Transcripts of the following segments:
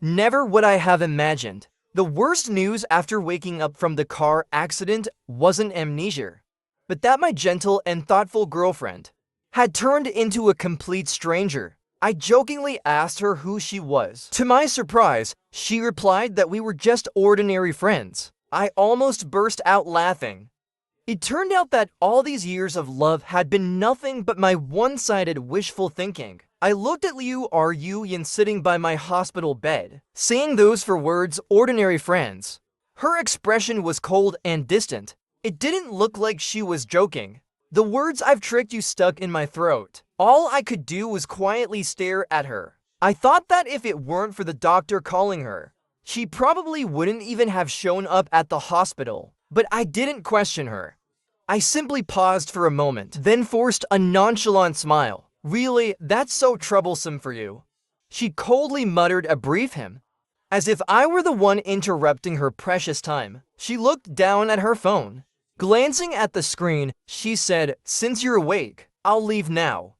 Never would I have imagined. The worst news after waking up from the car accident wasn't amnesia, but that my gentle and thoughtful girlfriend had turned into a complete stranger. I jokingly asked her who she was. To my surprise, she replied that we were just ordinary friends. I almost burst out laughing. It turned out that all these years of love had been nothing but my one-sided wishful thinking. I looked at Liu Yin sitting by my hospital bed, saying those for words, ordinary friends. Her expression was cold and distant. It didn't look like she was joking. The words "I've tricked you" stuck in my throat. All I could do was quietly stare at her. I thought that if it weren't for the doctor calling her, she probably wouldn't even have shown up at the hospital. But I didn't question her. I simply paused for a moment, then forced a nonchalant smile. "Really, that's so troublesome for you?" She coldly muttered a brief hymn, as if I were the one interrupting her precious time. She looked down at her phone. Glancing at the screen, she said, "Since you're awake, I'll leave now.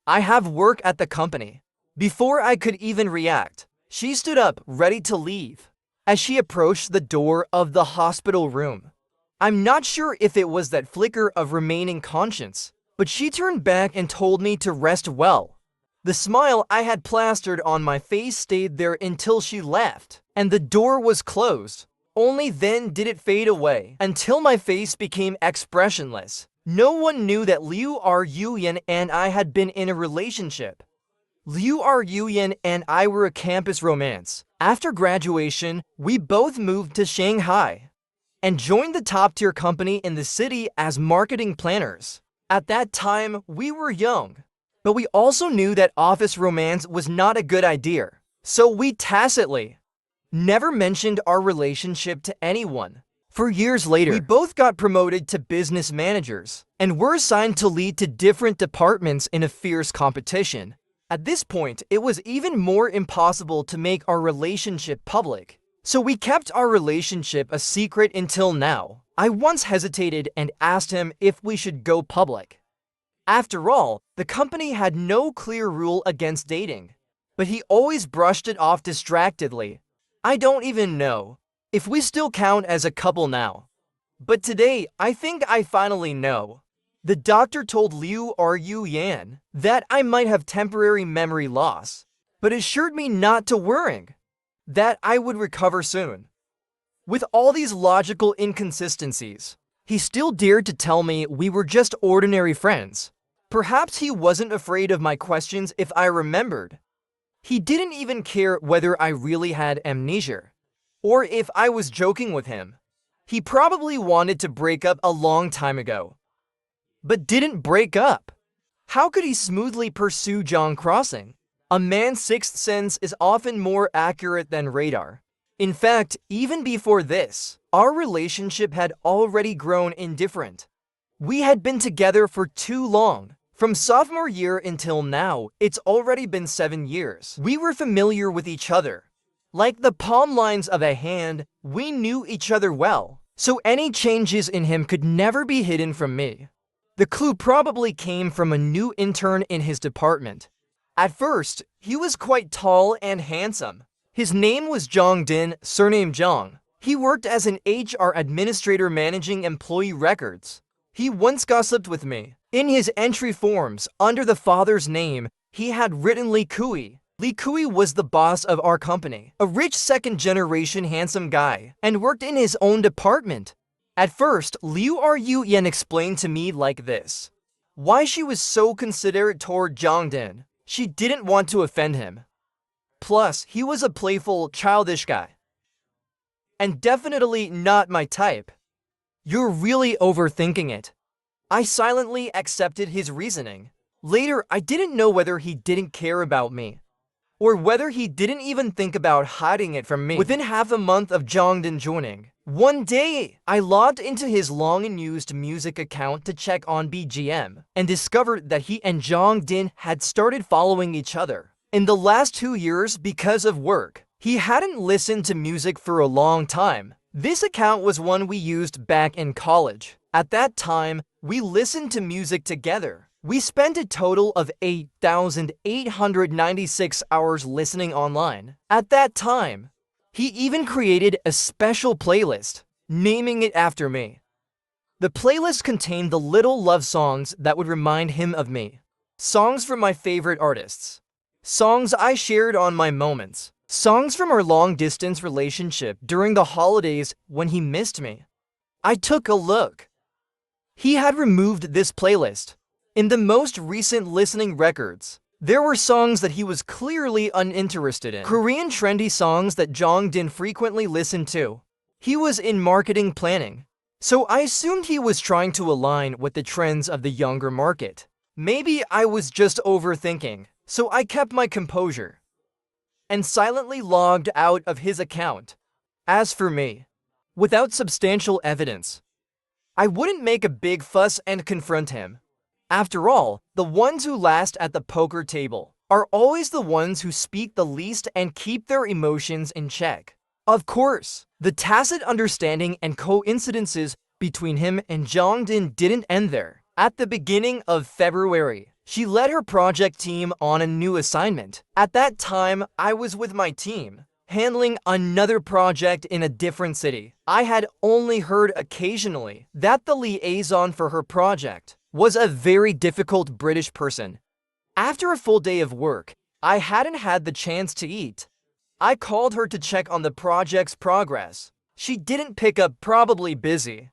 I have work at the company." Before I could even react, she stood up, ready to leave. As she approached the door of the hospital room, I'm not sure if it was that flicker of remaining conscience, but she turned back and told me to rest well. The smile I had plastered on my face stayed there until she left, and the door was closed. Only then did it fade away, until my face became expressionless. No one knew that Liu Yin and I had been in a relationship. Liu Yin and I were a campus romance. After graduation, we both moved to Shanghai and joined the top-tier company in the city as marketing planners. At that time, we were young, but we also knew that office romance was not a good idea, so we tacitly never mentioned our relationship to anyone. For years later, we both got promoted to business managers and were assigned to lead to different departments in a fierce competition. At this point, it was even more impossible to make our relationship public, so we kept our relationship a secret until now. I once hesitated and asked him if we should go public. After all, the company had no clear rule against dating, but he always brushed it off distractedly. I don't even know if we still count as a couple now. But today, I think I finally know. The doctor told Liu Yan that I might have temporary memory loss, but assured me not to worry, that I would recover soon. With all these logical inconsistencies, he still dared to tell me we were just ordinary friends. Perhaps he wasn't afraid of my questions if I remembered. He didn't even care whether I really had amnesia, or if I was joking with him. He probably wanted to break up a long time ago, but didn't break up. How could he smoothly pursue John Crossing? A man's sixth sense is often more accurate than radar. In fact, even before this, our relationship had already grown indifferent. We had been together for too long. From sophomore year until now, it's already been 7 years. We were familiar with each other. Like the palm lines of a hand, we knew each other well, so any changes in him could never be hidden from me. The clue probably came from a new intern in his department. At first, he was quite tall and handsome. His name was Zhang Din, surname Zhang. He worked as an HR administrator managing employee records. He once gossiped with me. In his entry forms, under the father's name, he had written Li Kui. Li Kui was the boss of our company, a rich second-generation handsome guy, and worked in his own department. At first, Liu Yan explained to me like this: why she was so considerate toward Zhang Din. She didn't want to offend him. Plus, he was a playful, childish guy. And definitely not my type. You're really overthinking it. I silently accepted his reasoning. Later, I didn't know whether he didn't care about me, or whether he didn't even think about hiding it from me. Within half a month of Zhang Din joining, one day, I logged into his long-unused music account to check on BGM, and discovered that he and Zhang Din had started following each other. In the last 2 years, because of work, he hadn't listened to music for a long time. This account was one we used back in college. At that time, we listened to music together. We spent a total of 8,896 hours listening online. At that time, he even created a special playlist, naming it after me. The playlist contained the little love songs that would remind him of me. Songs from my favorite artists. Songs I shared on my moments. Songs from our long-distance relationship during the holidays when he missed me. I took a look. He had removed this playlist. In the most recent listening records, there were songs that he was clearly uninterested in. Korean trendy songs that Jongdin frequently listened to. He was in marketing planning, so I assumed he was trying to align with the trends of the younger market. Maybe I was just overthinking, so I kept my composure and silently logged out of his account. As for me, without substantial evidence, I wouldn't make a big fuss and confront him. After all, the ones who last at the poker table are always the ones who speak the least and keep their emotions in check. Of course, the tacit understanding and coincidences between him and Jongdin didn't end there. At the beginning of February, she led her project team on a new assignment. At that time, I was with my team, handling another project in a different city. I had only heard occasionally that the liaison for her project was a very difficult British person. After a full day of work, I hadn't had the chance to eat. I called her to check on the project's progress. She didn't pick up, probably busy.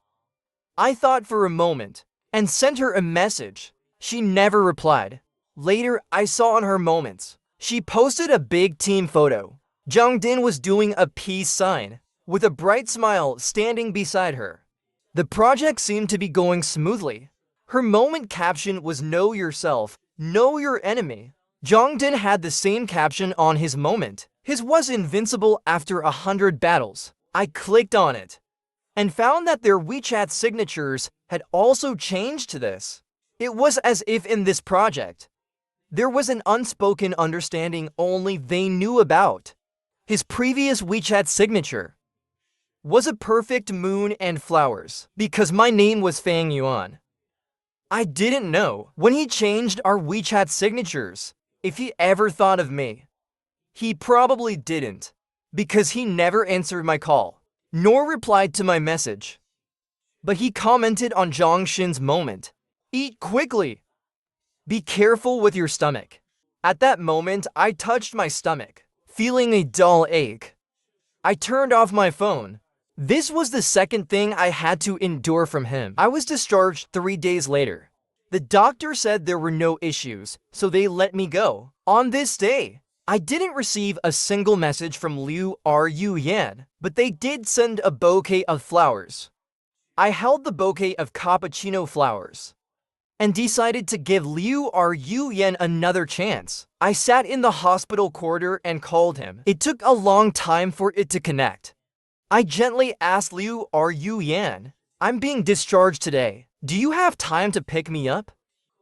I thought for a moment and sent her a message. She never replied. Later, I saw in her moments. She posted a big team photo. Jongdin was doing a peace sign, with a bright smile standing beside her. The project seemed to be going smoothly. Her moment caption was "Know yourself, know your enemy." Jongdin had the same caption on his moment. His was "Invincible after 100 battles." I clicked on it and found that their WeChat signatures had also changed to this. It was as if in this project, there was an unspoken understanding only they knew about. His previous WeChat signature was a perfect moon and flowers because my name was Fang Yuan. I didn't know when he changed our WeChat signatures if he ever thought of me. He probably didn't, because he never answered my call, nor replied to my message. But he commented on Jongshin's moment. "Eat quickly. Be careful with your stomach." At that moment, I touched my stomach, feeling a dull ache. I turned off my phone. This was the second thing I had to endure from him. I was discharged 3 days later. The doctor said there were no issues, so they let me go. On this day, I didn't receive a single message from Liu Yan, but they did send a bouquet of flowers. I held the bouquet of cappuccino flowers and decided to give Liu Yan another chance. I sat in the hospital corridor and called him. It took a long time for it to connect. I gently asked Liu Yan, "I'm being discharged today. Do you have time to pick me up?"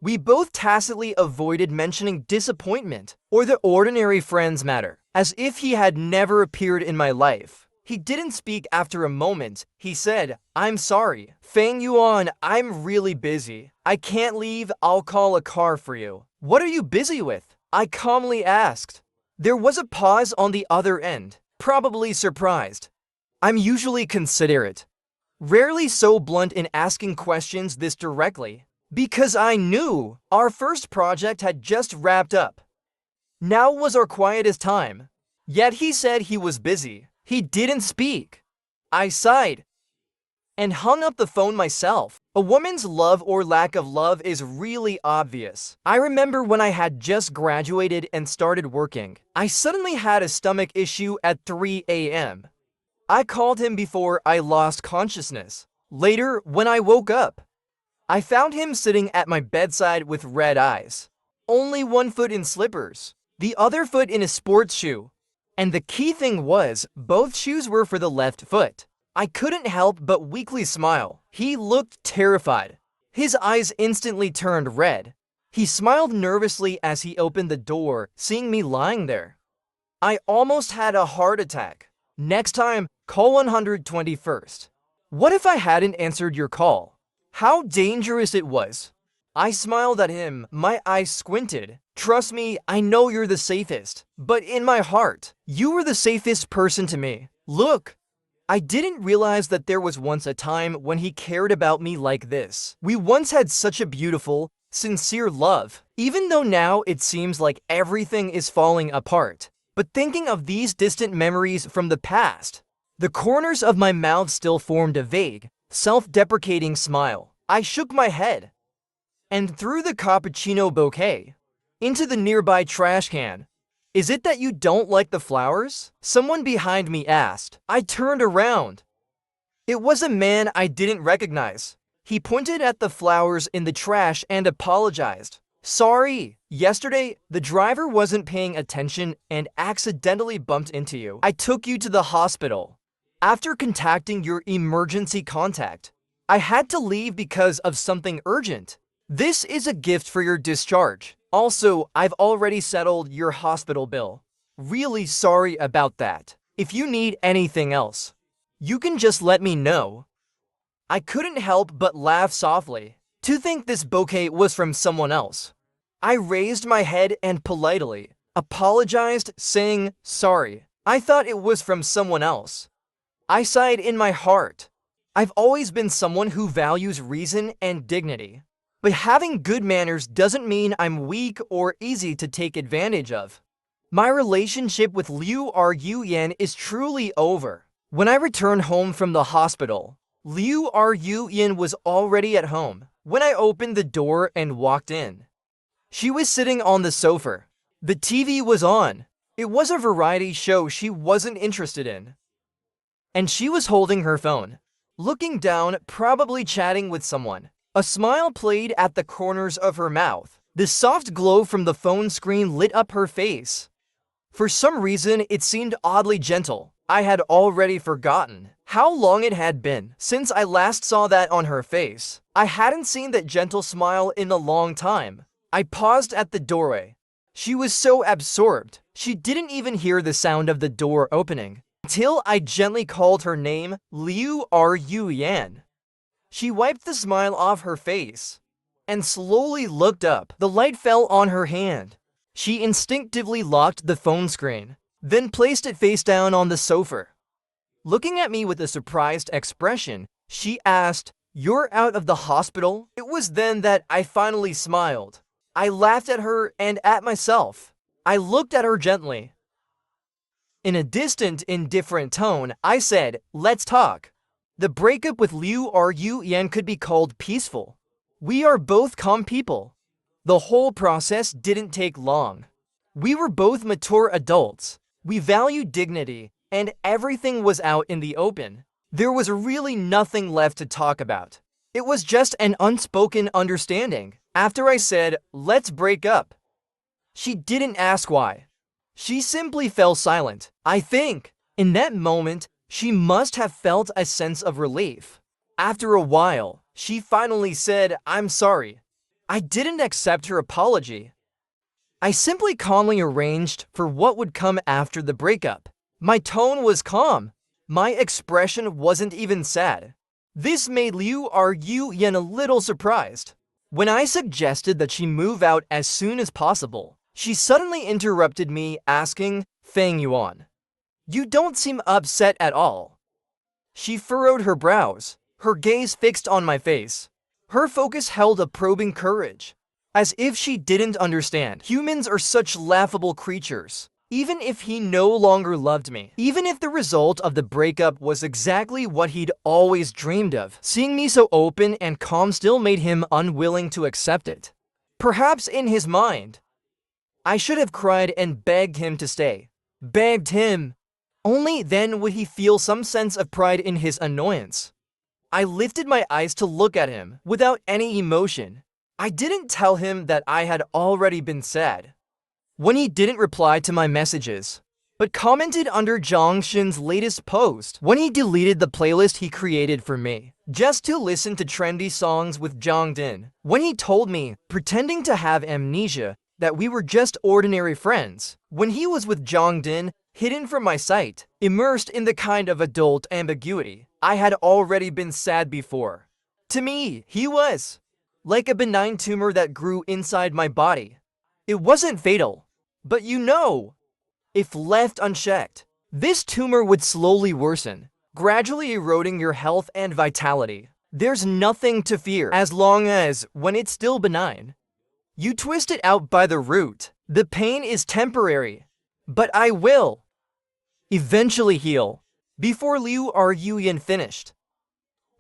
We both tacitly avoided mentioning disappointment or the ordinary friends matter, as if he had never appeared in my life. He didn't speak after a moment. He said, "I'm sorry, Fang Yuan, I'm really busy. I can't leave, I'll call a car for you." "What are you busy with?" I calmly asked. There was a pause on the other end, probably surprised. I'm usually considerate, rarely so blunt in asking questions this directly, because I knew our first project had just wrapped up. Now was our quietest time. Yet he said he was busy. He didn't speak. I sighed and hung up the phone myself. A woman's love or lack of love is really obvious. I remember when I had just graduated and started working, I suddenly had a stomach issue at 3 a.m. I called him before I lost consciousness. Later, when I woke up, I found him sitting at my bedside with red eyes. Only one foot in slippers, the other foot in a sports shoe. And the key thing was, both shoes were for the left foot. I couldn't help but weakly smile. He looked terrified. His eyes instantly turned red. He smiled nervously as he opened the door, seeing me lying there. I almost had a heart attack. "Next time, call 121st. What if I hadn't answered your call? How dangerous it was. I smiled at him, my eyes squinted. Trust me, I know you're the safest. But in my heart, you were the safest person to me. Look, I didn't realize that there was once a time when he cared about me like this. We once had such a beautiful, sincere love, even though now it seems like everything is falling apart. But thinking of these distant memories from the past, the corners of my mouth still formed a vague, self-deprecating smile. I shook my head and threw the cappuccino bouquet into the nearby trash can. Is it that you don't like the flowers? Someone behind me asked. I turned around. It was a man I didn't recognize. He pointed at the flowers in the trash and apologized. Sorry, yesterday the driver wasn't paying attention and accidentally bumped into you. I took you to the hospital. After contacting your emergency contact, I had to leave because of something urgent. This is a gift for your discharge. Also, I've already settled your hospital bill. Really sorry about that. If you need anything else, you can just let me know. I couldn't help but laugh softly to think this bouquet was from someone else. I raised my head and politely apologized, saying sorry. I thought it was from someone else. I sighed in my heart. I've always been someone who values reason and dignity. But having good manners doesn't mean I'm weak or easy to take advantage of. My relationship with Liu Ruyan is truly over. When I returned home from the hospital, Liu Ruyan was already at home. When I opened the door and walked in, she was sitting on the sofa. The TV was on. It was a variety show she wasn't interested in. And she was holding her phone, looking down, probably chatting with someone. A smile played at the corners of her mouth. The soft glow from the phone screen lit up her face. For some reason, it seemed oddly gentle. I had already forgotten how long it had been since I last saw that on her face. I hadn't seen that gentle smile in a long time. I paused at the doorway. She was so absorbed, she didn't even hear the sound of the door opening until I gently called her name, Liu Ruyan. She wiped the smile off her face and slowly looked up. The light fell on her hand. She instinctively locked the phone screen, then placed it face down on the sofa. Looking at me with a surprised expression, she asked, "You're out of the hospital?" It was then that I finally smiled. I laughed at her and at myself. I looked at her gently. In a distant, indifferent tone, I said, "Let's talk." The breakup with Liu Ruyan could be called peaceful. We are both calm people. The whole process didn't take long. We were both mature adults. We valued dignity, and everything was out in the open. There was really nothing left to talk about. It was just an unspoken understanding. After I said, "Let's break up," she didn't ask why. She simply fell silent. I think, in that moment, she must have felt a sense of relief. After a while, she finally said, "I'm sorry." I didn't accept her apology. I simply calmly arranged for what would come after the breakup. My tone was calm. My expression wasn't even sad. This made Liu Ruyan a little surprised. When I suggested that she move out as soon as possible, she suddenly interrupted me, asking, "Fang Yuan, you don't seem upset at all." She furrowed her brows, her gaze fixed on my face. Her focus held a probing courage, as if she didn't understand. Humans are such laughable creatures. Even if he no longer loved me, even if the result of the breakup was exactly what he'd always dreamed of, seeing me so open and calm still made him unwilling to accept it. Perhaps in his mind, I should have cried and begged him to stay. Begged him. Only then would he feel some sense of pride in his annoyance. I lifted my eyes to look at him without any emotion. I didn't tell him that I had already been sad when he didn't reply to my messages, but commented under Zhang Xin's latest post when he deleted the playlist he created for me, just to listen to trendy songs with Zhang Din. When he told me, pretending to have amnesia, that we were just ordinary friends, when he was with Zhang Din, hidden from my sight, immersed in the kind of adult ambiguity I had already been sad before. To me, he was like a benign tumor that grew inside my body. It wasn't fatal, but if left unchecked, this tumor would slowly worsen, gradually eroding your health and vitality. There's nothing to fear as long as, when it's still benign, you twist it out by the root. The pain is temporary, but I will eventually heal. Before Liu Ruyan finished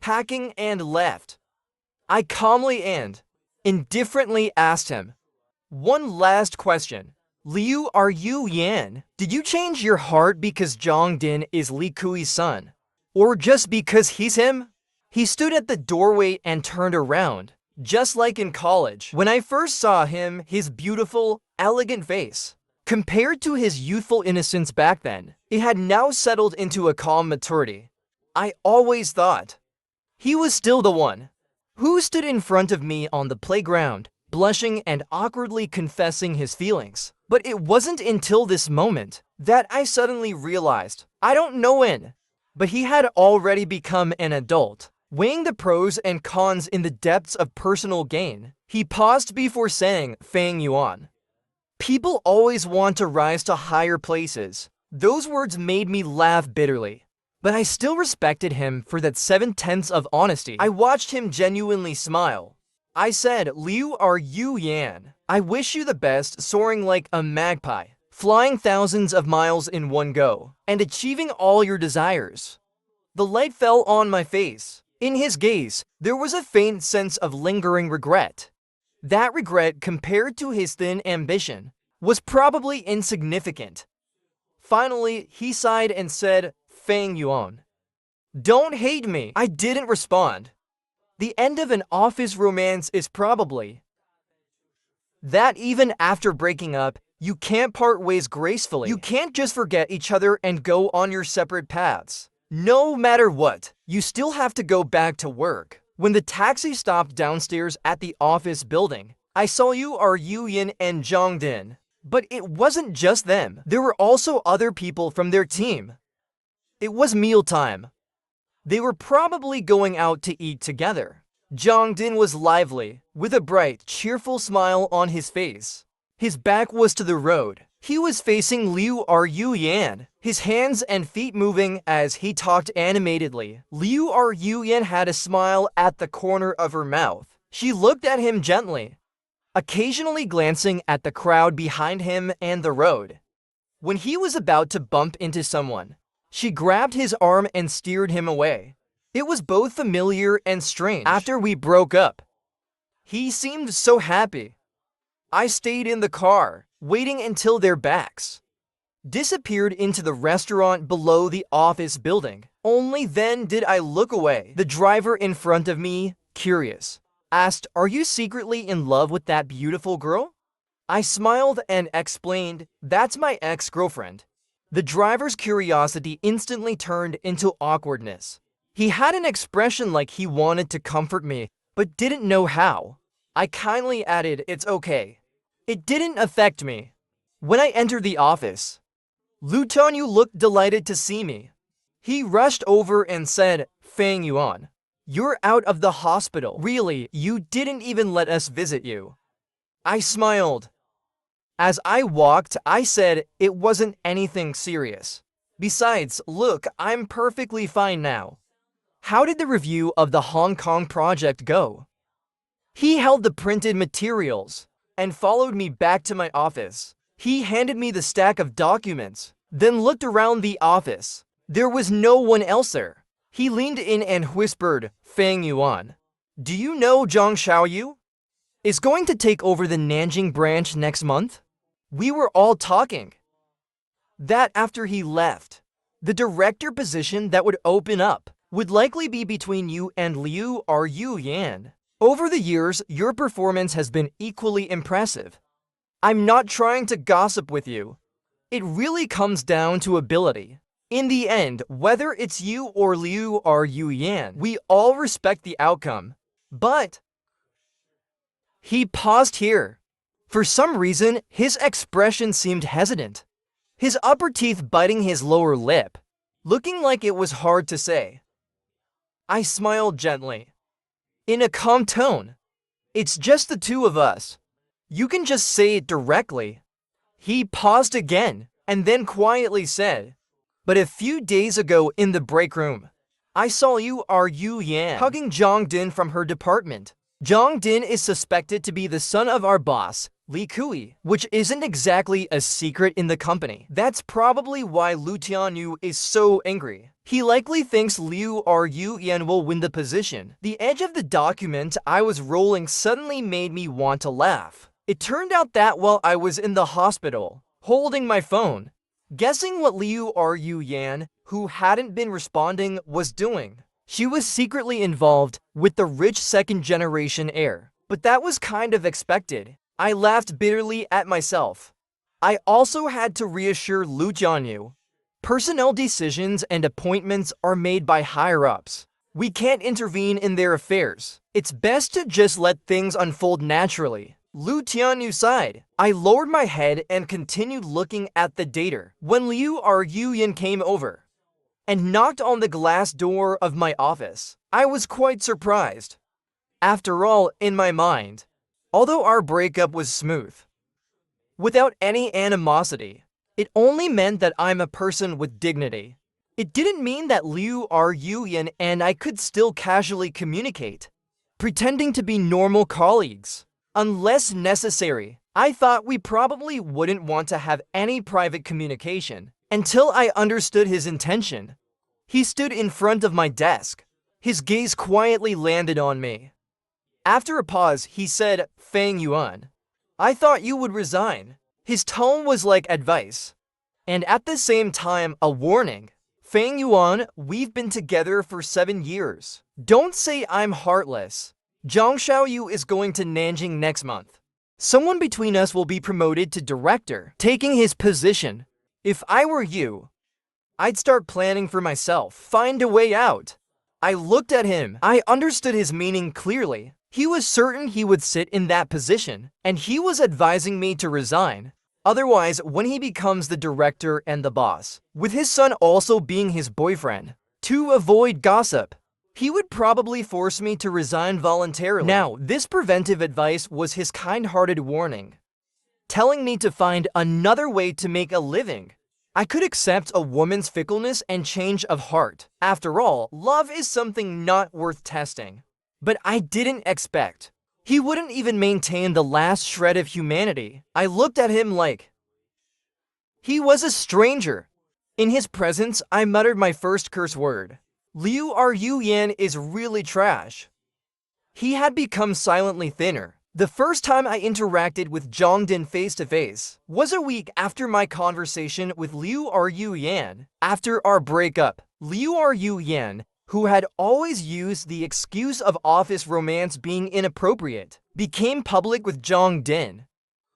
packing and left, I calmly and indifferently asked him one last question. Liu Ruyan, did you change your heart because Zhongdin is Li Kui's son? Or just because he's him? He stood at the doorway and turned around, just like in college. When I first saw him, his beautiful, elegant face, compared to his youthful innocence back then, it had now settled into a calm maturity. I always thought he was still the one who stood in front of me on the playground, blushing and awkwardly confessing his feelings. But it wasn't until this moment that I suddenly realized, I don't know when, but he had already become an adult. Weighing the pros and cons in the depths of personal gain, he paused before saying, Fang Yuan, people always want to rise to higher places. Those words made me laugh bitterly, but I still respected him for that 7/10 of honesty. I watched him genuinely smile. I said, Liu Ruyan, I wish you the best, soaring like a magpie, flying thousands of miles in one go, and achieving all your desires. The light fell on my face. In his gaze, there was a faint sense of lingering regret. That regret, compared to his thin ambition, was probably insignificant. Finally, he sighed and said, Fang Yuan, don't hate me. I didn't respond. The end of an office romance is probably that even after breaking up, you can't part ways gracefully. You can't just forget each other and go on your separate paths. No matter what, you still have to go back to work. When the taxi stopped downstairs at the office building, I saw Liu Ruyan and Zhongdin. But it wasn't just them. There were also other people from their team. It was mealtime. They were probably going out to eat together. Zhongdin was lively, with a bright, cheerful smile on his face. His back was to the road. He was facing Liu Ruyan, his hands and feet moving as he talked animatedly. Liu Ruyan had a smile at the corner of her mouth. She looked at him gently, occasionally glancing at the crowd behind him and the road. When he was about to bump into someone, she grabbed his arm and steered him away. It was both familiar and strange. After we broke up, he seemed so happy. I stayed in the car, waiting until their backs disappeared into the restaurant below the office building. Only then did I look away. The driver in front of me, curious, asked, Are you secretly in love with that beautiful girl? I smiled and explained, That's my ex-girlfriend. The driver's curiosity instantly turned into awkwardness. He had an expression like he wanted to comfort me, but didn't know how. I kindly added, It's okay. It didn't affect me. When I entered the office, Lu Tongyu looked delighted to see me. He rushed over and said, Fang Yuan, you're out of the hospital. Really, you didn't even let us visit you. I smiled. As I walked, I said it wasn't anything serious. Besides, look, I'm perfectly fine now. How did the review of the Hong Kong project go? He held the printed materials and followed me back to my office. He handed me the stack of documents, then looked around the office. There was no one else there. He leaned in and whispered, Fang Yuan, do you know Zhang Xiaoyu is going to take over the Nanjing branch next month? We were all talking that after he left, the director position that would open up would likely be between you and Liu Ruyan. Over the years, your performance has been equally impressive. I'm not trying to gossip with you. It really comes down to ability. In the end, whether it's you or Liu Ruyan, we all respect the outcome. But he paused here. For some reason, his expression seemed hesitant, his upper teeth biting his lower lip, looking like it was hard to say. I smiled gently, in a calm tone. It's just the two of us. You can just say it directly. He paused again, and then quietly said, "But a few days ago in the break room, I saw you Yan hugging Zhang Din from her department. Zhang Din is suspected to be the son of our boss, Li Kui, which isn't exactly a secret in the company. That's probably why Lu Tianyu is so angry. He likely thinks Liu Yan will win the position." The edge of the document I was rolling suddenly made me want to laugh. It turned out that while I was in the hospital, holding my phone, guessing what Liu Yan, who hadn't been responding, was doing, she was secretly involved with the rich second-generation heir. But that was kind of expected. I laughed bitterly at myself. I also had to reassure Lu Jianyu. Personnel decisions and appointments are made by higher-ups. We can't intervene in their affairs. It's best to just let things unfold naturally. Lu Tianyu sighed. I lowered my head and continued looking at the data when Liu Yan came over and knocked on the glass door of my office. I was quite surprised. After all, in my mind, although our breakup was smooth, without any animosity, it only meant that I'm a person with dignity. It didn't mean that Liu Yan and I could still casually communicate, pretending to be normal colleagues. Unless necessary, I thought we probably wouldn't want to have any private communication until I understood his intention. He stood in front of my desk. His gaze quietly landed on me. After a pause, he said, "Fang Yuan, I thought you would resign." His tone was like advice, and at the same time, a warning. "Fang Yuan, we've been together for 7 years. Don't say I'm heartless. Zhang Xiaoyu is going to Nanjing next month. Someone between us will be promoted to director, taking his position. If I were you, I'd start planning for myself, find a way out." I looked at him. I understood his meaning clearly. He was certain he would sit in that position, and he was advising me to resign. Otherwise, when he becomes the director and the boss, with his son also being his boyfriend, to avoid gossip, he would probably force me to resign voluntarily. Now, this preventive advice was his kind-hearted warning, telling me to find another way to make a living. I could accept a woman's fickleness and change of heart. After all, love is something not worth testing. But I didn't expect he wouldn't even maintain the last shred of humanity. I looked at him like he was a stranger. In his presence, I muttered my first curse word. Liu Yan is really trash. He had become silently thinner. The first time I interacted with Zhang Din face-to-face was a week after my conversation with Liu Yan. After our breakup, Liu Yan, who had always used the excuse of office romance being inappropriate, became public with Zhang Din.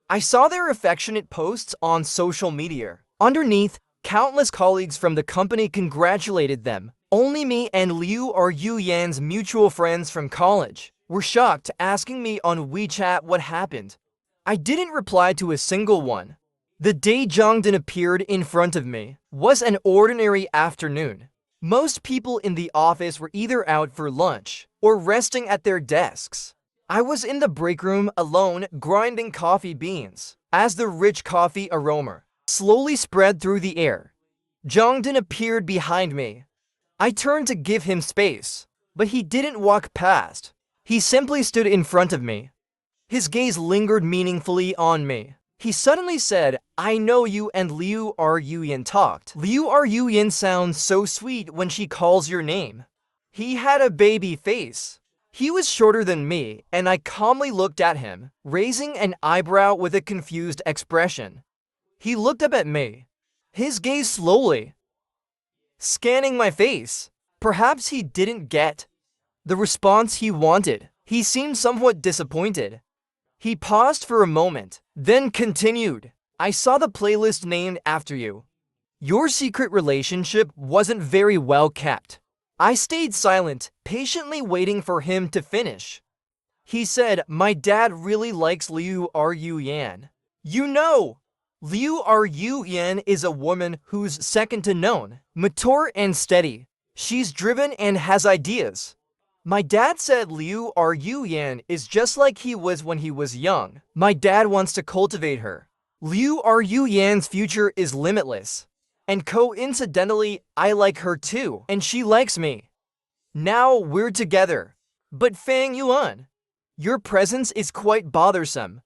I saw their affectionate posts on social media. Underneath, countless colleagues from the company congratulated them. Only me and Liu Yan's mutual friends from college were shocked, asking me on WeChat what happened. I didn't reply to a single one. The day Zhang Din appeared in front of me was an ordinary afternoon. Most people in the office were either out for lunch or resting at their desks. I was in the break room alone, grinding coffee beans. As the rich coffee aroma slowly spread through the air, Zhang Din appeared behind me. I turned to give him space, but he didn't walk past. He simply stood in front of me. His gaze lingered meaningfully on me. He suddenly said, "I know you and Liu Yan talked. Liu Yan sounds so sweet when she calls your name." He had a baby face. He was shorter than me, and I calmly looked at him, raising an eyebrow with a confused expression. He looked up at me, his gaze slowly scanning my face. Perhaps he didn't get the response he wanted. He seemed somewhat disappointed. He paused for a moment, then continued, "I saw the playlist named after you. Your secret relationship wasn't very well kept." I stayed silent, patiently waiting for him to finish. He said, "My dad really likes Liu Yan. You know, Liu Yan is a woman who's second to none, mature and steady. She's driven and has ideas. My dad said Liu Ruyan is just like he was when he was young. My dad wants to cultivate her. Liu Ruyan's future is limitless. And coincidentally, I like her too, and she likes me. Now we're together. But Fang Yuan, your presence is quite bothersome.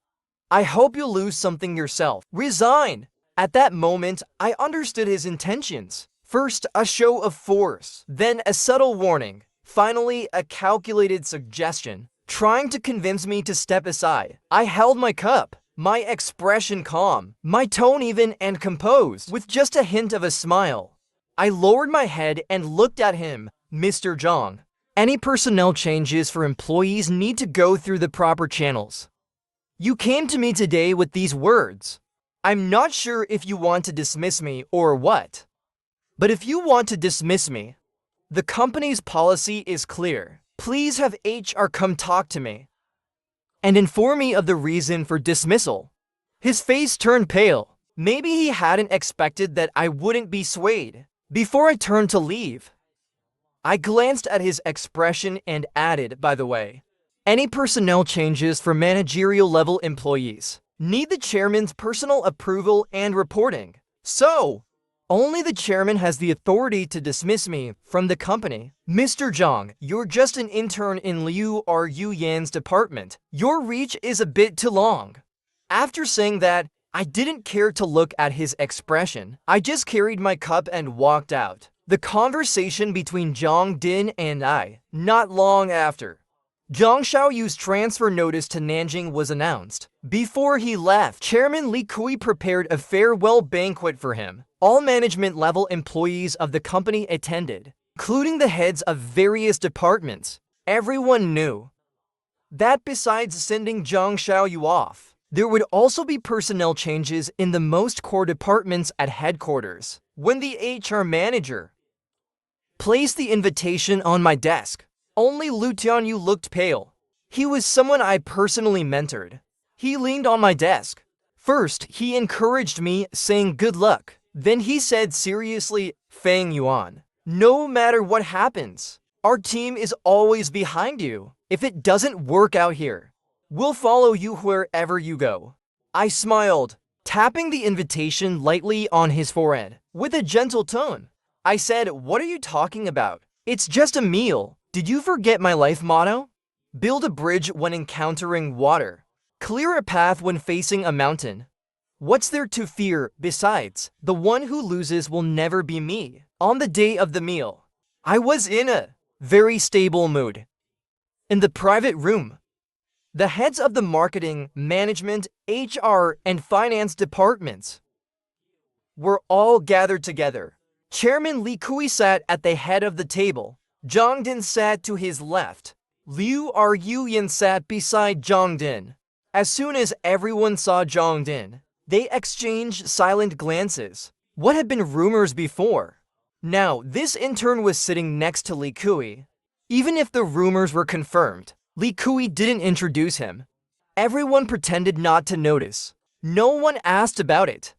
I hope you lose something yourself. Resign! At that moment, I understood his intentions. First, a show of force, then a subtle warning, finally, a calculated suggestion, trying to convince me to step aside. I held my cup, my expression calm, my tone even and composed, with just a hint of a smile. I lowered my head and looked at him, Mr. Zhang. Any personnel changes for employees need to go through the proper channels. You came to me today with these words. I'm not sure if you want to dismiss me or what. But if you want to dismiss me, the company's policy is clear. Please have HR come talk to me and inform me of the reason for dismissal. His face turned pale. Maybe he hadn't expected that I wouldn't be swayed. Before I turned to leave, I glanced at his expression and added, by the way, any personnel changes for managerial level employees need the chairman's personal approval and reporting. So, only the chairman has the authority to dismiss me from the company. Mr. Zhang, you're just an intern in Liu Ruyan's department. Your reach is a bit too long. After saying that, I didn't care to look at his expression. I just carried my cup and walked out. The conversation between Zhang Din and I, not long after. Zhang Xiaoyu's transfer notice to Nanjing was announced. Before he left, Chairman Li Kui prepared a farewell banquet for him. All management-level employees of the company attended, including the heads of various departments. Everyone knew that besides sending Zhang Xiaoyu off, there would also be personnel changes in the most core departments at headquarters. When the HR manager placed the invitation on my desk, only Lu Tianyu looked pale. He was someone I personally mentored. He leaned on my desk. First, he encouraged me, saying good luck. Then he said seriously, Fang Yuan, no matter what happens, our team is always behind you. If it doesn't work out here, we'll follow you wherever you go. I smiled, tapping the invitation lightly on his forehead. With a gentle tone, I said, what are you talking about? It's just a meal. Did you forget my life motto? Build a bridge when encountering water. Clear a path when facing a mountain. What's there to fear besides? The one who loses will never be me. On the day of the meal, I was in a very stable mood. In the private room, the heads of the marketing, management, HR, and finance departments were all gathered together. Chairman Li Kui sat at the head of the table. Zhang Din sat to his left. Liu Ruyan sat beside Zhang Din. As soon as everyone saw Zhang Din, they exchanged silent glances. What had been rumors before? Now, this intern was sitting next to Li Kui. Even if the rumors were confirmed, Li Kui didn't introduce him. Everyone pretended not to notice. No one asked about it.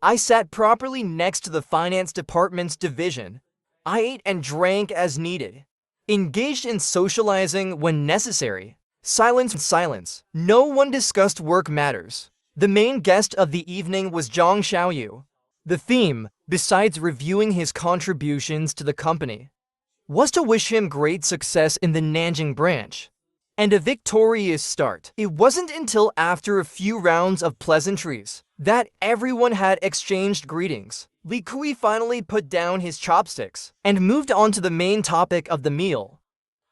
I sat properly next to the finance department's division. I ate and drank as needed, engaged in socializing when necessary. Silence. No one discussed work matters. The main guest of the evening was Zhang Xiaoyu. The theme, besides reviewing his contributions to the company, was to wish him great success in the Nanjing branch and a victorious start. It wasn't until after a few rounds of pleasantries that everyone had exchanged greetings. Li Kui finally put down his chopsticks and moved on to the main topic of the meal.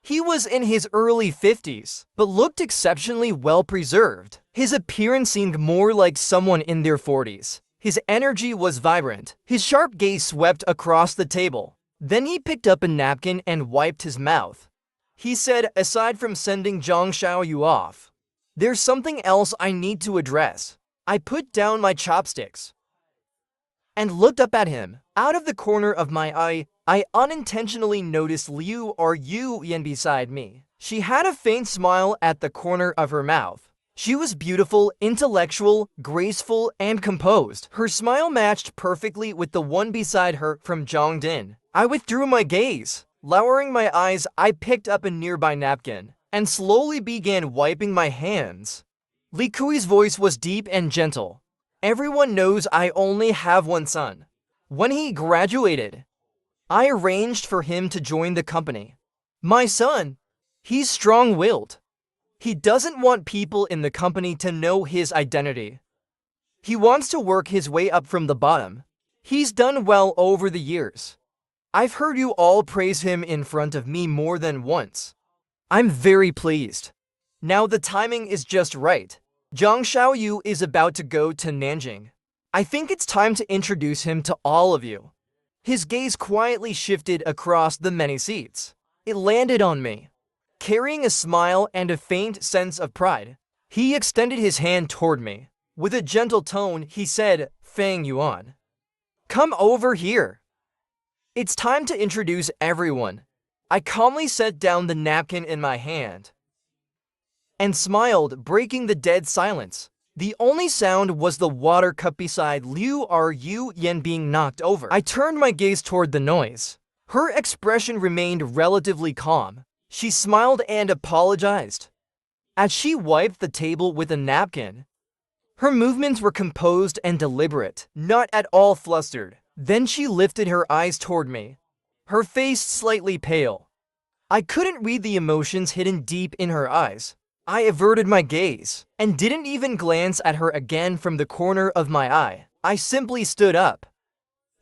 He was in his early 50s, but looked exceptionally well preserved. His appearance seemed more like someone in their 40s. His energy was vibrant. His sharp gaze swept across the table. Then he picked up a napkin and wiped his mouth. He said, aside from sending Zhang Xiaoyu off, there's something else I need to address. I put down my chopsticks and looked up at him. Out of the corner of my eye, I unintentionally noticed Liu Ruyan beside me. She had a faint smile at the corner of her mouth. She was beautiful, intellectual, graceful, and composed. Her smile matched perfectly with the one beside her from Zhang Din. I withdrew my gaze. Lowering my eyes, I picked up a nearby napkin and slowly began wiping my hands. Li Kui's voice was deep and gentle. Everyone knows I only have one son. When he graduated, I arranged for him to join the company. My son, he's strong-willed. He doesn't want people in the company to know his identity. He wants to work his way up from the bottom. He's done well over the years. I've heard you all praise him in front of me more than once. I'm very pleased. Now the timing is just right. Zhang Xiaoyu is about to go to Nanjing. I think it's time to introduce him to all of you. His gaze quietly shifted across the many seats. It landed on me. Carrying a smile and a faint sense of pride, he extended his hand toward me. With a gentle tone, he said, "Fang Yuan, come over here. It's time to introduce everyone." I calmly set down the napkin in my hand and smiled, breaking the dead silence. The only sound was the water cup beside Liu Yan being knocked over. I turned my gaze toward the noise. Her expression remained relatively calm. She smiled and apologized. As she wiped the table with a napkin, her movements were composed and deliberate, not at all flustered. Then she lifted her eyes toward me, her face slightly pale. I couldn't read the emotions hidden deep in her eyes. I averted my gaze and didn't even glance at her again from the corner of my eye. I simply stood up,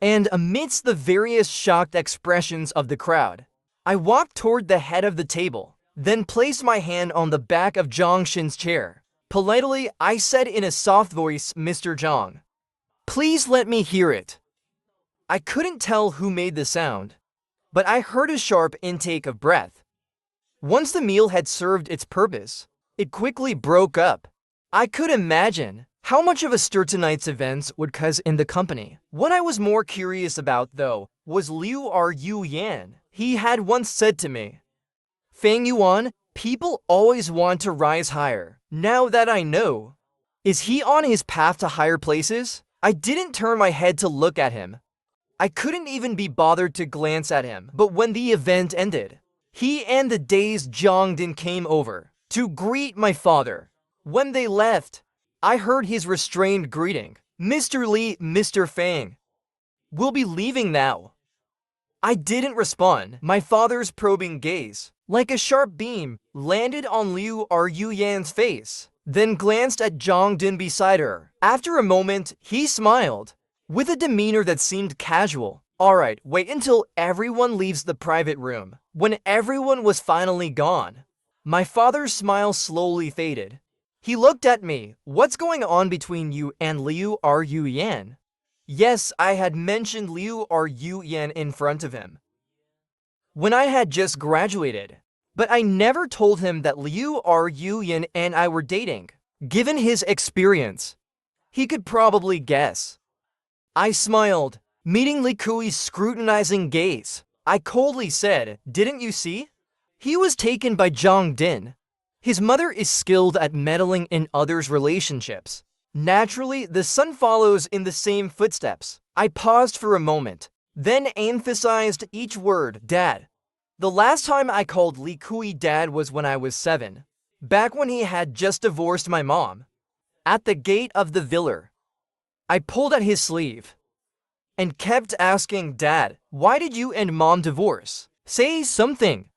and amidst the various shocked expressions of the crowd, I walked toward the head of the table, then placed my hand on the back of Zhang Xin's chair. Politely, I said in a soft voice, "Mr. Zhang, please let me hear it." I couldn't tell who made the sound, but I heard a sharp intake of breath. Once the meal had served its purpose, it quickly broke up. I could imagine how much of a stir tonight's events would cause in the company. What I was more curious about, though, was Liu Yan. He had once said to me, "Fang Yuan, people always want to rise higher. Now that I know, is he on his path to higher places?" I didn't turn my head to look at him. I couldn't even be bothered to glance at him. But when the event ended, he and the dazed Zhang came over to greet my father. When they left, I heard his restrained greeting. "Mr. Li, Mr. Fang, we'll be leaving now." I didn't respond. My father's probing gaze, like a sharp beam, landed on Liu Yan's face, then glanced at Zhang Din beside her. After a moment, he smiled, with a demeanor that seemed casual. "Alright, wait until everyone leaves the private room." When everyone was finally gone, my father's smile slowly faded. He looked at me. "What's going on between you and Liu Yan?" Yes, I had mentioned Liu Yan in front of him when I had just graduated, but I never told him that Liu Yan and I were dating. Given his experience, he could probably guess. I smiled, meeting Li Kui's scrutinizing gaze. I coldly said, "Didn't you see? He was taken by Zhang Din. His mother is skilled at meddling in others' relationships. Naturally, the son follows in the same footsteps." I paused for a moment, then emphasized each word, "Dad." The last time I called Li Kui dad was when I was 7, back when he had just divorced my mom. At the gate of the villa, I pulled at his sleeve and kept asking, "Dad, why did you and mom divorce? Say something."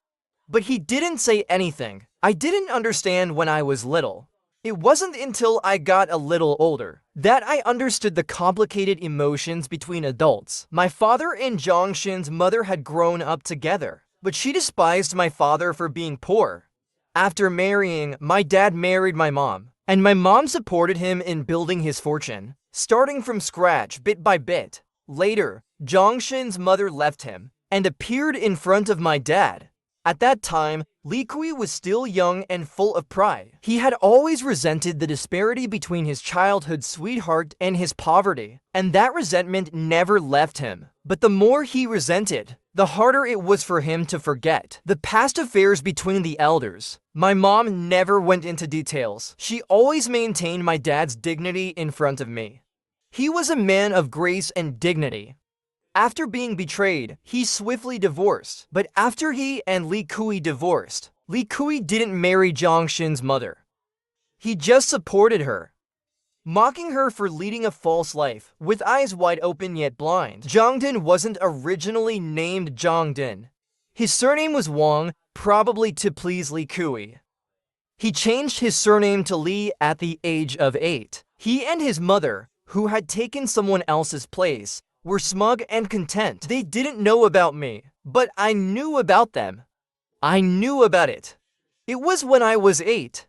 But he didn't say anything. I didn't understand when I was little. It wasn't until I got a little older that I understood the complicated emotions between adults. My father and Zhang Xin's mother had grown up together, but she despised my father for being poor. After marrying, my dad married my mom, and my mom supported him in building his fortune, starting from scratch bit by bit. Later, Zhang Xin's mother left him and appeared in front of my dad. At that time, Li Kui was still young and full of pride. He had always resented the disparity between his childhood sweetheart and his poverty, and that resentment never left him. But the more he resented, the harder it was for him to forget the past affairs between the elders. My mom never went into details. She always maintained my dad's dignity in front of me. He was a man of grace and dignity. After being betrayed, he swiftly divorced. But after he and Li Kui divorced, Li Kui didn't marry Zhang Xin's mother. He just supported her, mocking her for leading a false life, with eyes wide open yet blind. Zhang Din wasn't originally named Zhang Din. His surname was Wang, probably to please Li Kui. He changed his surname to Li at the age of 8. He and his mother, who had taken someone else's place, were smug and content. They didn't know about me, but I knew about them. I knew about it. It was when I was 8.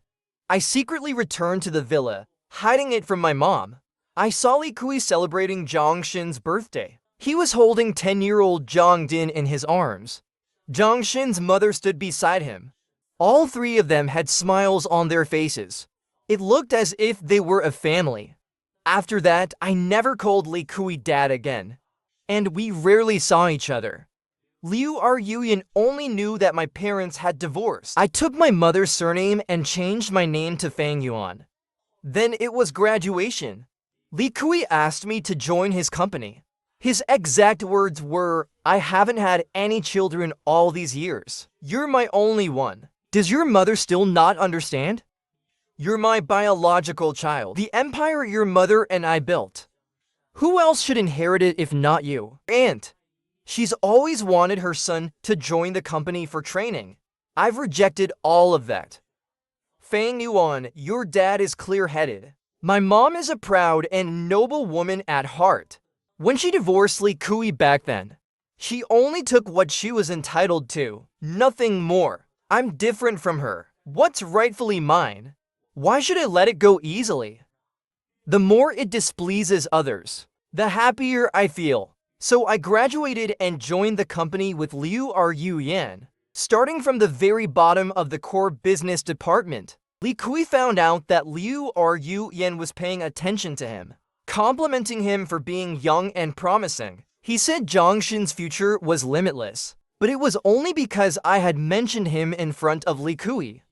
I secretly returned to the villa, hiding it from my mom. I saw Li Kui celebrating Zhang Xin's birthday. He was holding 10-year-old Zhang Din in his arms. Zhang Xin's mother stood beside him. All three of them had smiles on their faces. It looked as if they were a family. After that, I never called Li Kui dad again, and we rarely saw each other. Liu Yuyan only knew that my parents had divorced. I took my mother's surname and changed my name to Fang Yuan. Then it was graduation. Li Kui asked me to join his company. His exact words were, "I haven't had any children all these years. You're my only one. Does your mother still not understand? You're my biological child, the empire your mother and I built. Who else should inherit it if not you? Aunt. She's always wanted her son to join the company for training. I've rejected all of that. Fang Yuan, your dad is clear-headed. My mom is a proud and noble woman at heart. When she divorced Li Kui back then, she only took what she was entitled to, nothing more. I'm different from her. What's rightfully mine? Why should I let it go easily? The more it displeases others, the happier I feel. So I graduated and joined the company with Liu Yuyan. Starting from the very bottom of the core business department, Li Kui found out that Liu Yuyan was paying attention to him, complimenting him for being young and promising. He said Zhang Xin's future was limitless, but it was only because I had mentioned him in front of Li Kui.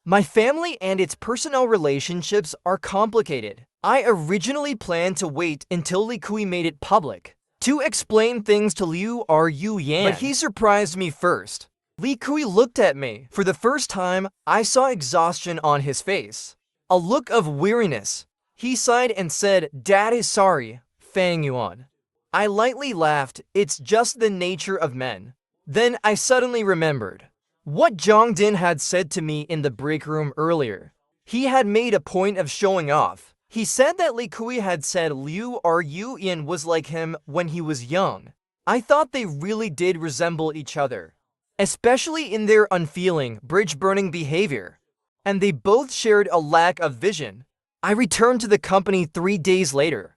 My family and its personnel relationships are complicated. I originally planned to wait until Li Kui made it public to explain things to Liu Yuyan, but he surprised me first. Li Kui looked at me. For the first time, I saw exhaustion on his face, a look of weariness. He sighed and said, "Dad is sorry, Fang Yuan." I lightly laughed. It's just the nature of men. Then I suddenly remembered what Zhang Din had said to me in the break room earlier. He had made a point of showing off. He said that Li Kui had said Liu Yuyan was like him when he was young. I thought they really did resemble each other, especially in their unfeeling, bridge-burning behavior. And they both shared a lack of vision. I returned to the company 3 days later.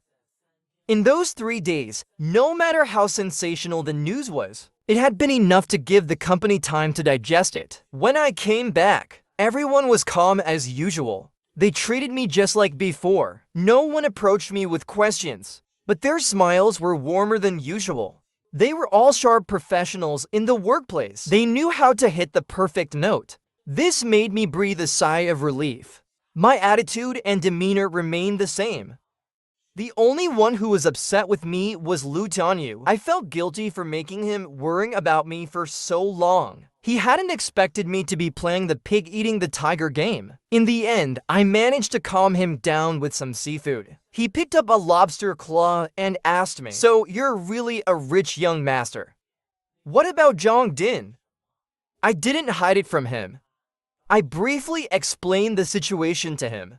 In those 3 days, no matter how sensational the news was, it had been enough to give the company time to digest it. When I came back, everyone was calm as usual. They treated me just like before. No one approached me with questions, but their smiles were warmer than usual. They were all sharp professionals in the workplace. They knew how to hit the perfect note. This made me breathe a sigh of relief. My attitude and demeanor remained the same. The only one who was upset with me was Lu Tianyu. I felt guilty for making him worrying about me for so long. He hadn't expected me to be playing the pig eating the tiger game. In the end, I managed to calm him down with some seafood. He picked up a lobster claw and asked me, "So you're really a rich young master. What about Zhang Din?" I didn't hide it from him. I briefly explained the situation to him.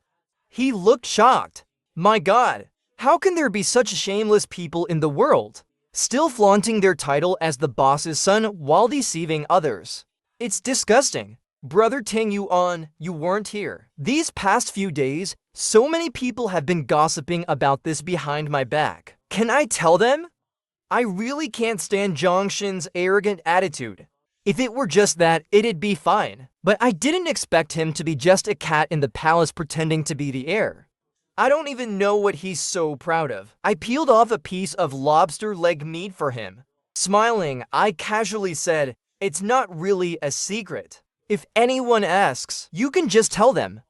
He looked shocked. My God, how can there be such shameless people in the world, still flaunting their title as the boss's son while deceiving others? It's disgusting. Brother Ting Yuan, you weren't here. These past few days, so many people have been gossiping about this behind my back. Can I tell them? I really can't stand Zhang Xin's arrogant attitude. If it were just that, it'd be fine. But I didn't expect him to be just a cat in the palace pretending to be the heir. I don't even know what he's so proud of. I peeled off a piece of lobster leg meat for him. Smiling, I casually said, "It's not really a secret. If anyone asks, you can just tell them."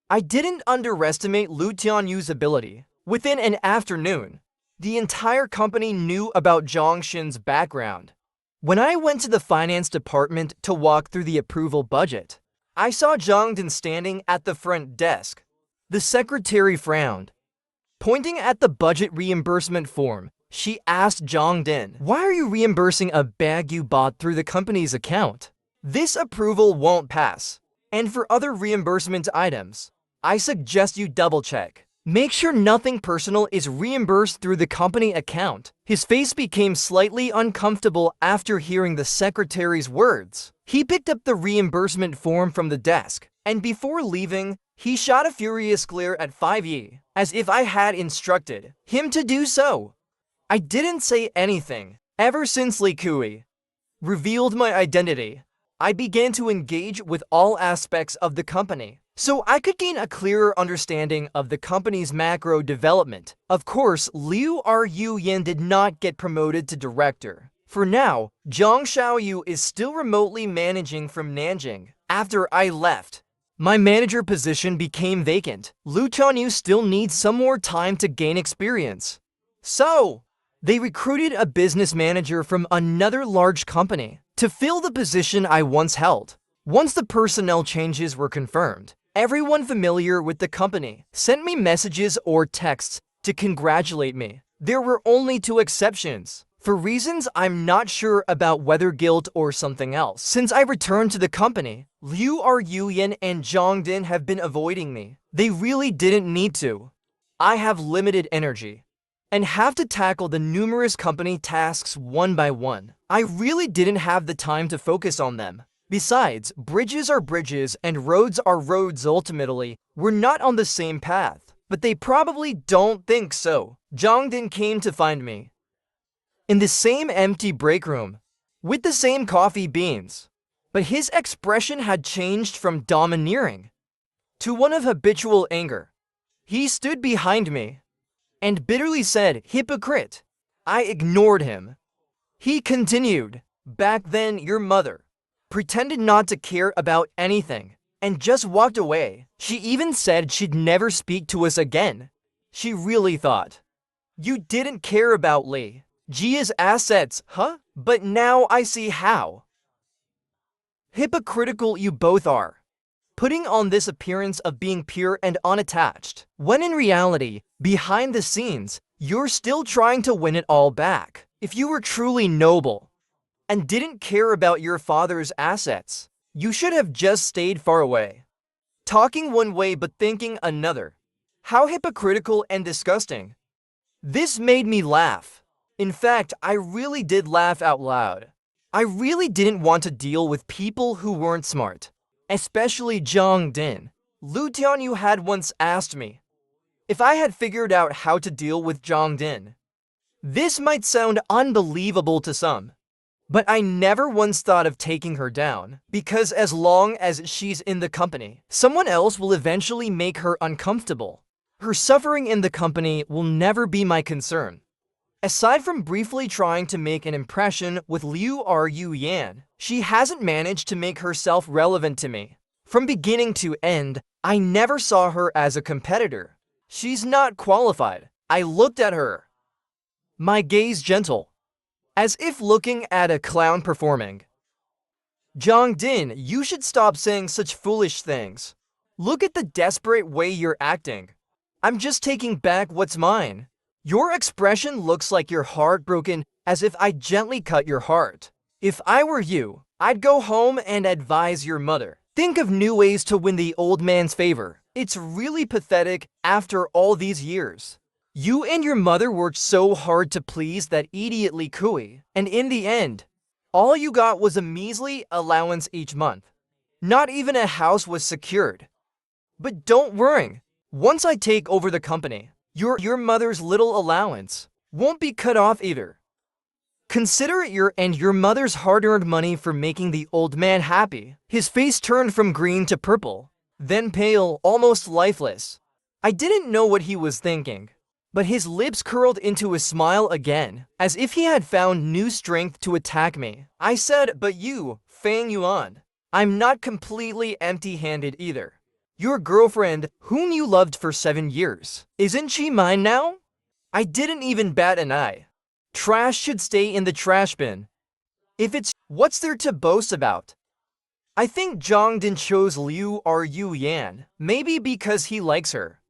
I didn't underestimate Lu Tianyu's ability. Within an afternoon, The entire company knew about Zhongshin's background. When I went to the finance department to walk through the approval budget, I saw Zhongdin standing at the front desk. The secretary frowned. Pointing at the budget reimbursement form, she asked Zhongdin, "Why are you reimbursing a bag you bought through the company's account? This approval won't pass. And for other reimbursement items, I suggest you double-check. Make sure nothing personal is reimbursed through the company account." His face became slightly uncomfortable after hearing the secretary's words. He picked up the reimbursement form from the desk, and before leaving, he shot a furious glare at 5E, as if I had instructed him to do so. I didn't say anything. Ever since Li Kui revealed my identity, I began to engage with all aspects of the company, so I could gain a clearer understanding of the company's macro development. Of course, Liu Ruyan did not get promoted to director. For now, Zhang Xiaoyu is still remotely managing from Nanjing. After I left, my manager position became vacant. Liu Chanyu still needs some more time to gain experience. So, they recruited a business manager from another large company to fill the position I once held. Once the personnel changes were confirmed, everyone familiar with the company sent me messages or texts to congratulate me. There were only 2 exceptions, for reasons I'm not sure about, whether guilt or something else. Since I returned to the company, Liu Ruyan and Zhongdin have been avoiding me. They really didn't need to. I have limited energy and have to tackle the numerous company tasks one by one. I really didn't have the time to focus on them. Besides, bridges are bridges and roads are roads. Ultimately, we're not on the same path, but they probably don't think so. Zhongdin came to find me in the same empty break room, with the same coffee beans, but his expression had changed from domineering to one of habitual anger. He stood behind me and bitterly said, "Hypocrite." I ignored him. He continued, "Back then, your mother pretended not to care about anything and just walked away. She even said she'd never speak to us again. She really thought you didn't care about Li Jia's assets, huh? But now I see how hypocritical you both are, putting on this appearance of being pure and unattached, when in reality, behind the scenes, you're still trying to win it all back. If you were truly noble and didn't care about your father's assets, you should have just stayed far away. Talking one way but thinking another. How hypocritical and disgusting." This made me laugh. In fact, I really did laugh out loud. I really didn't want to deal with people who weren't smart, especially Zhongdin. Liu Tianyu had once asked me if I had figured out how to deal with Zhongdin. This might sound unbelievable to some, but I never once thought of taking her down, because as long as she's in the company, someone else will eventually make her uncomfortable. Her suffering in the company will never be my concern. Aside from briefly trying to make an impression with Liu Ruyan, she hasn't managed to make herself relevant to me. From beginning to end, I never saw her as a competitor. She's not qualified. I looked at her, my gaze gentle, as if looking at a clown performing. "Zhongdin, you should stop saying such foolish things. Look at the desperate way you're acting. I'm just taking back what's mine. Your expression looks like you're heartbroken, as if I gently cut your heart. If I were you, I'd go home and advise your mother. Think of new ways to win the old man's favor. It's really pathetic after all these years. You and your mother worked so hard to please that idiot Li Kui, and in the end, all you got was a measly allowance each month. Not even a house was secured. But don't worry, once I take over the company, your mother's little allowance won't be cut off either. Consider it your mother's hard-earned money for making the old man happy." His face turned from green to purple, then pale, almost lifeless. I didn't know what he was thinking, but his lips curled into a smile again, as if he had found new strength to attack me. I said, "But you, Fang Yuan, I'm not completely empty-handed either. Your girlfriend, whom you loved for 7 years, isn't she mine now?" I didn't even bat an eye. Trash should stay in the trash bin. If it's, what's there to boast about? I think Zhongdin chose Liu Yan, maybe because he likes her.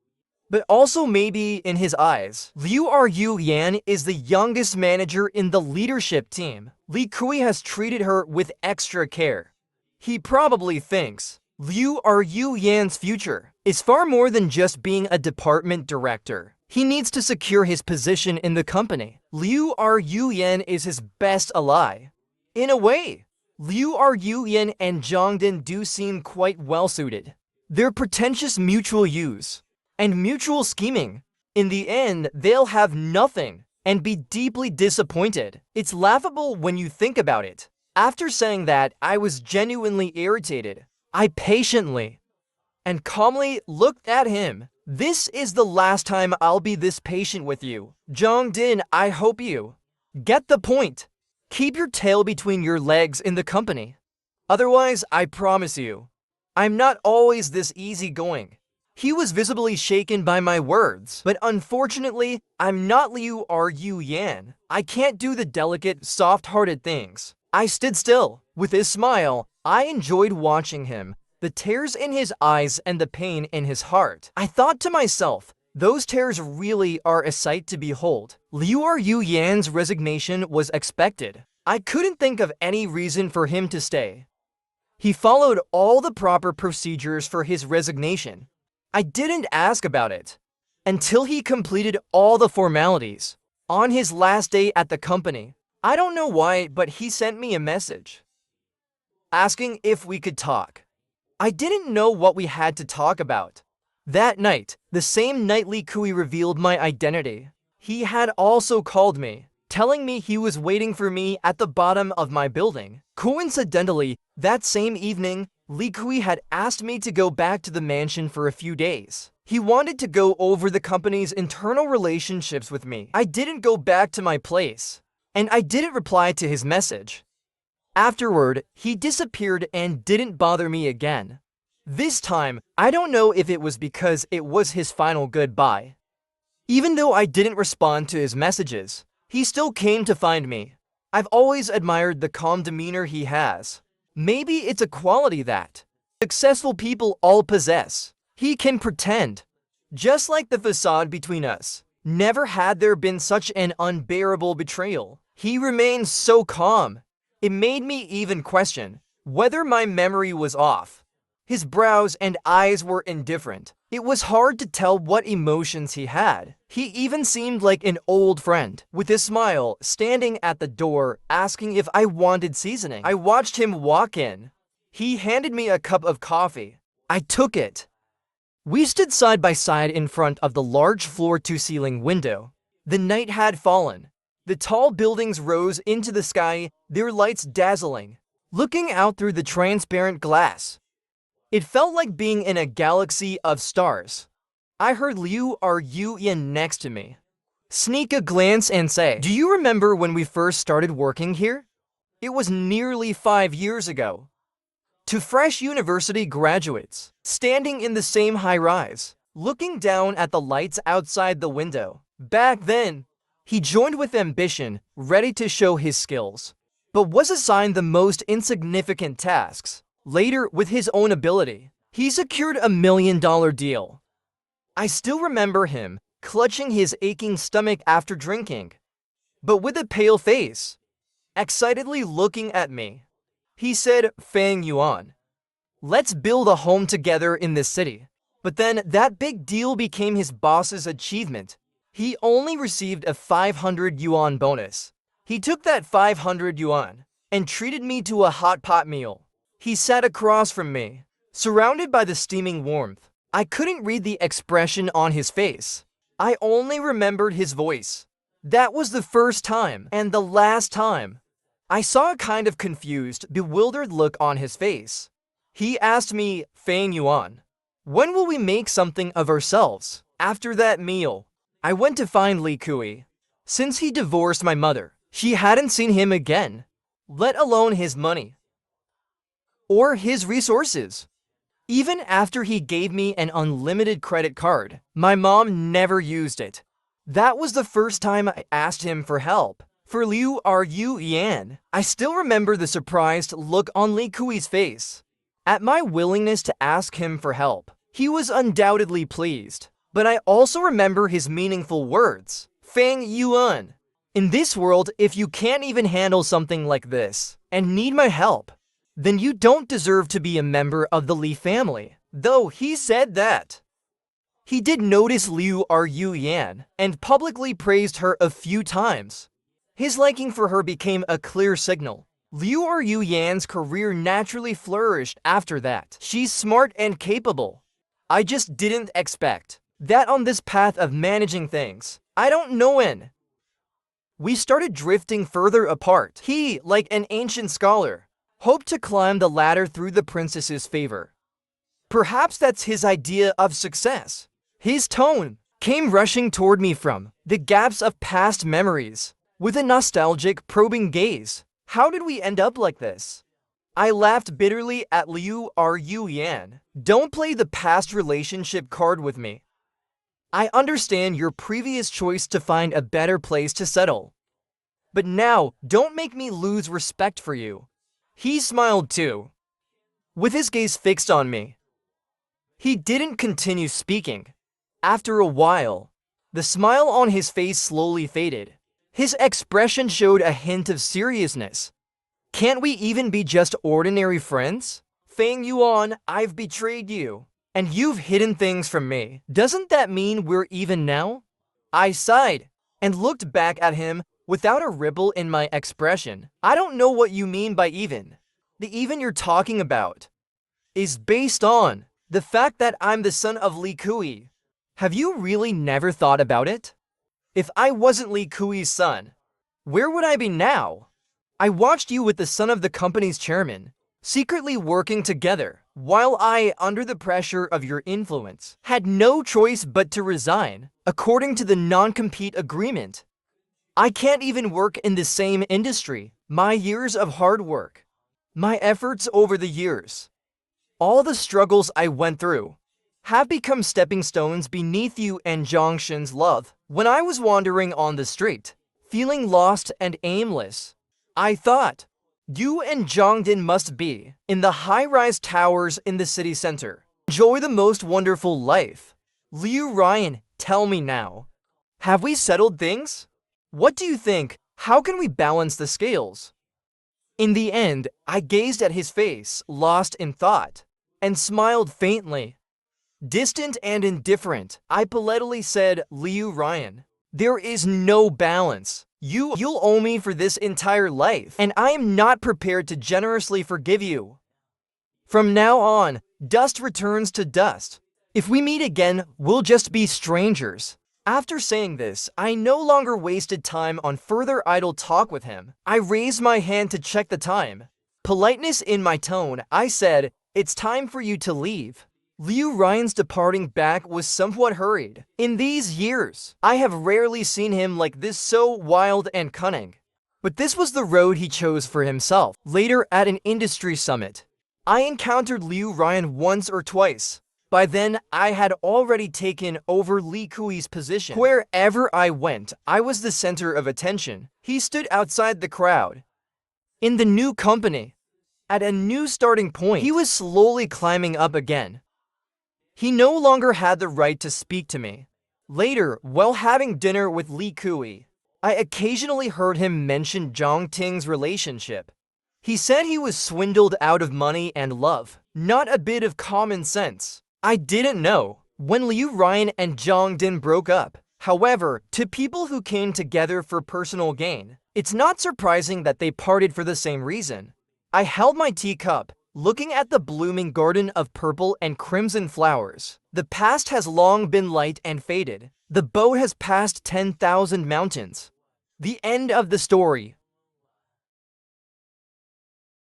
But also maybe in his eyes, Liu Yan is the youngest manager in the leadership team. Li Kui has treated her with extra care. He probably thinks Liu Yan's future is far more than just being a department director. He needs to secure his position in the company. Liu Yan is his best ally. In a way, Liu Yan and Zhongdin do seem quite well-suited. Their pretentious mutual use and mutual scheming. In the end, they'll have nothing and be deeply disappointed. It's laughable when you think about it. After saying that, I was genuinely irritated. I patiently and calmly looked at him. This is the last time I'll be this patient with you. Zhongdin, I hope you get the point. Keep your tail between your legs in the company. Otherwise, I promise you, I'm not always this easygoing. He was visibly shaken by my words, but unfortunately, I'm not Liu Yan. I can't do the delicate, soft-hearted things. I stood still. With his smile, I enjoyed watching him, the tears in his eyes and the pain in his heart. I thought to myself, those tears really are a sight to behold. Liu Yan's resignation was expected. I couldn't think of any reason for him to stay. He followed all the proper procedures for his resignation. I didn't ask about it until he completed all the formalities. On his last day at the company, I don't know why, but he sent me a message asking if we could talk. I didn't know what we had to talk about. That night, the same night Li Kui revealed my identity, he had also called me, telling me he was waiting for me at the bottom of my building. Coincidentally, that same evening, Li Kui had asked me to go back to the mansion for a few days. He wanted to go over the company's internal relationships with me. I didn't go back to my place, and I didn't reply to his message. Afterward, he disappeared and didn't bother me again. This time, I don't know if it was because it was his final goodbye. Even though I didn't respond to his messages, he still came to find me. I've always admired the calm demeanor he has. Maybe it's a quality that successful people all possess. He can pretend. Just like the facade between us. Never had there been such an unbearable betrayal. He remained so calm. It made me even question whether my memory was off. His brows and eyes were indifferent. It was hard to tell what emotions he had. He even seemed like an old friend, with his smile, standing at the door, asking if I wanted seasoning. I watched him walk in. He handed me a cup of coffee. I took it. We stood side by side in front of the large floor-to-ceiling window. The night had fallen. The tall buildings rose into the sky, their lights dazzling. Looking out through the transparent glass, it felt like being in a galaxy of stars. I heard Liu Yan next to me sneak a glance and say, "Do you remember when we first started working here? It was nearly 5 years ago." To fresh university graduates, standing in the same high-rise, looking down at the lights outside the window. Back then, he joined with ambition, ready to show his skills, but was assigned the most insignificant tasks. Later, with his own ability, he secured a $1 million deal. I still remember him, clutching his aching stomach after drinking, but with a pale face, excitedly looking at me. He said, "Fang Yuan, let's build a home together in this city." But then that big deal became his boss's achievement. He only received a 500 yuan bonus. He took that 500 yuan and treated me to a hot pot meal. He sat across from me, surrounded by the steaming warmth. I couldn't read the expression on his face. I only remembered his voice. That was the first time and the last time. I saw a kind of confused, bewildered look on his face. He asked me, "Fang Yuan, when will we make something of ourselves?" After that meal, I went to find Li Kui. Since he divorced my mother, she hadn't seen him again, let alone his money or his resources. Even after he gave me an unlimited credit card, my mom never used it. That was the first time I asked him for help. For Liu Yan, I still remember the surprised look on Li Kui's face. At my willingness to ask him for help, he was undoubtedly pleased. But I also remember his meaningful words. Fang Yuan. In this world, if you can't even handle something like this, and need my help, then you don't deserve to be a member of the Li family. Though he said that. He did notice Liu Yan, and publicly praised her a few times. His liking for her became a clear signal. Liu Yan's career naturally flourished after that. She's smart and capable. I just didn't expect that on this path of managing things. I don't know when. We started drifting further apart. He, like an ancient scholar, hoped to climb the ladder through the princess's favor. Perhaps that's his idea of success. His tone came rushing toward me from the gaps of past memories, with a nostalgic, probing gaze. How did we end up like this? I laughed bitterly at Liu Yan. Don't play the past relationship card with me. I understand your previous choice to find a better place to settle. But now, don't make me lose respect for you. He smiled too, with his gaze fixed on me. He didn't continue speaking. After a while, the smile on his face slowly faded. His expression showed a hint of seriousness. Can't we even be just ordinary friends? Fang Yuan, I've betrayed you, and you've hidden things from me. Doesn't that mean we're even now? I sighed and looked back at him without a ripple in my expression. I don't know what you mean by even. The even you're talking about is based on the fact that I'm the son of Li Kui. Have you really never thought about it? If I wasn't Li Kui's son, where would I be now? I watched you with the son of the company's chairman, secretly working together, while I, under the pressure of your influence, had no choice but to resign, according to the non-compete agreement. I can't even work in the same industry. My years of hard work, my efforts over the years, all the struggles I went through, have become stepping stones beneath you and Zhongshan's love. When I was wandering on the street, feeling lost and aimless, I thought, you and Zhongdin must be in the high-rise towers in the city center. Enjoy the most wonderful life. Liu Ryan, tell me now. Have we settled things? What do you think? How can we balance the scales? In the end, I gazed at his face, lost in thought, and smiled faintly. Distant and indifferent, I politely said, Liu Ryan, there is no balance. You'll owe me for this entire life, and I am not prepared to generously forgive you. From now on, dust returns to dust. If we meet again, we'll just be strangers. After saying this, I no longer wasted time on further idle talk with him. I raised my hand to check the time. Politeness in my tone, I said, it's time for you to leave. Liu Ryan's departing back was somewhat hurried. In these years, I have rarely seen him like this, so wild and cunning. But this was the road he chose for himself. Later, at an industry summit, I encountered Liu Ryan once or twice. By then, I had already taken over Li Kui's position. Wherever I went, I was the center of attention. He stood outside the crowd. In the new company, at a new starting point, he was slowly climbing up again. He no longer had the right to speak to me. Later, while having dinner with Li Kui, I occasionally heard him mention Zhang Ting's relationship. He said he was swindled out of money and love, not a bit of common sense. I didn't know when Liu Ryan and Zhang Din broke up. However, to people who came together for personal gain, it's not surprising that they parted for the same reason. I held my teacup, looking at the blooming garden of purple and crimson flowers. The past has long been light and faded. The boat has passed 10,000 mountains. The end of the story.